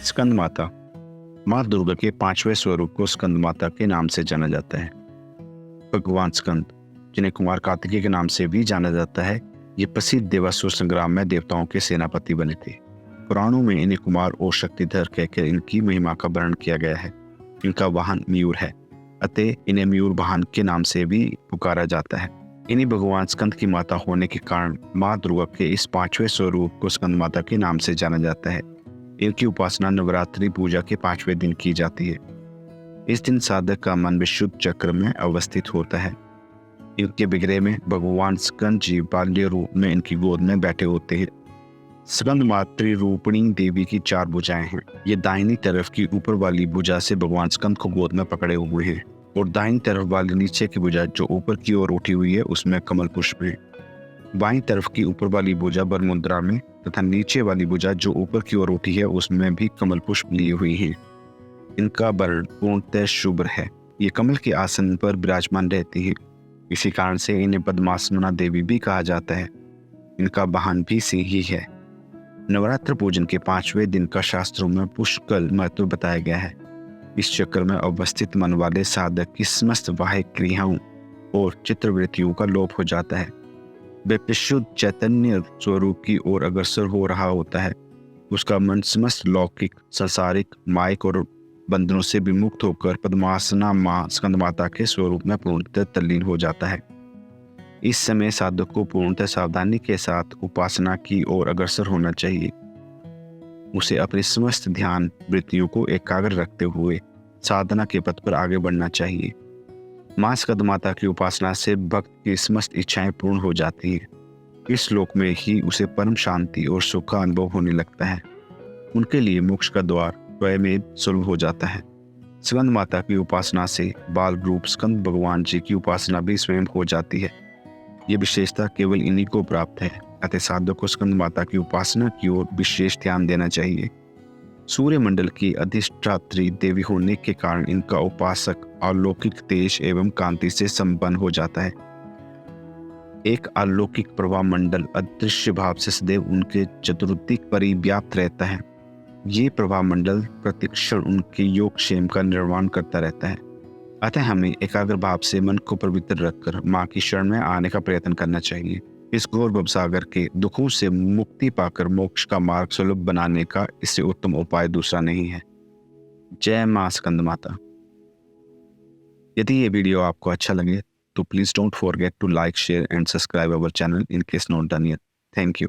स्कंद माता माँ दुर्गा के पांचवें स्वरूप को स्कंद माता के नाम से जाना जाता है। भगवान स्कंद, जिन्हें कुमार कार्तिकेय के नाम से भी जाना जाता है, ये प्रसिद्ध देवासुर संग्राम में देवताओं के सेनापति बने थे। पुराणों में इन्हें कुमार और शक्तिधर कहकर इनकी महिमा का वर्णन किया गया है। इनका वाहन मयूर है, अतः इन्हें मयूर वाहन के नाम से भी पुकारा जाता है। इन्हीं भगवान स्कंद की माता होने के कारण माँ दुर्गा के इस पांचवें स्वरूप को स्कंद माता के नाम से जाना जाता है। इनकी उपासना नवरात्रि पूजा के 5वें दिन की जाती है। इस दिन साधक का मन विशुद्ध चक्र में अवस्थित होता है। इनके विग्रह में भगवान स्कंद जी बाल्य रूप में इनकी गोद में बैठे होते हैं। स्कंद मातृ रूपिणी देवी की 4 भुजाएं हैं। ये दाहिनी तरफ की ऊपर वाली भुजा से भगवान स्कंद को गोद में पकड़े हुए हैं और दाहिनी तरफ वाली नीचे की भुजा जो ऊपर की ओर उठी हुई है उसमें कमल पुष्प है। बाईं तरफ की ऊपर वाली भुजा बर मुद्रा में तथा नीचे वाली भुजा जो ऊपर की ओर उठी है उसमें भी कमल पुष्प लिए हुई हैं। इनका वर्ण पूर्णतः शुभ्र है। ये कमल के आसन पर विराजमान रहती है। इसी कारण से इन्हें पद्मासना देवी भी कहा जाता है। इनका वाहन भी सिंह ही है। नवरात्र पूजन के 5वें दिन का शास्त्रों में पुष्कल महत्व बताया गया है। इस चक्र में अवस्थित मन वाले साधक की समस्त बाह्य क्रियाओं और चित्रवृत्तियों का लोप हो जाता है। वे विशुद्ध चैतन्य स्वरूप की ओर अग्रसर हो रहा होता है। उसका मन समस्त लौकिक, सांसारिक, मायिक और बंधनों से विमुक्त होकर पद्मासना माँ स्कंद माता के स्वरूप में पूर्णतः तल्लीन हो जाता है। इस समय साधक को पूर्णतः सावधानी के साथ उपासना की ओर अग्रसर होना चाहिए। उसे अपने समस्त ध्यान वृत्तियों को एकाग्र रखते हुए साधना के पथ पर आगे बढ़ना चाहिए। माँ स्कंद माता की उपासना से भक्त की समस्त इच्छाएं पूर्ण हो जाती है। इस श्लोक में ही उसे परम शांति और सुख का अनुभव होने लगता है। उनके लिए मोक्ष का द्वार स्वयं सुलभ हो जाता है। स्कंद माता की उपासना से बाल रूप स्कंद भगवान जी की उपासना भी स्वयं हो जाती है। ये विशेषता केवल इन्हीं को प्राप्त है। अतः साधक को स्कंद माता की उपासना की ओर विशेष ध्यान देना चाहिए। सूर्य मंडल की अधिष्ठात्री देवी होने के कारण इनका उपासक अलौकिक तेज एवं कांति से संपन्न हो जाता है। एक अलौकिक प्रभा मंडल अदृश्य भाव से सदैव उनके चतुर्दिक परिव्याप्त रहता है। ये प्रभा मंडल प्रतिक्षण उनके योग क्षेम का निर्माण करता रहता है। अतः हमें एकाग्र भाव से मन को पवित्र रखकर माँ की शरण में आने का प्रयत्न करना चाहिए। इस घोर भवसागर के दुखों से मुक्ति पाकर मोक्ष का मार्ग सुलभ बनाने का इससे उत्तम उपाय दूसरा नहीं है। जय माँ स्कंद माता। यदि ये वीडियो आपको अच्छा लगे तो please don't forget to like, share and subscribe our channel in case not done yet. Thank you.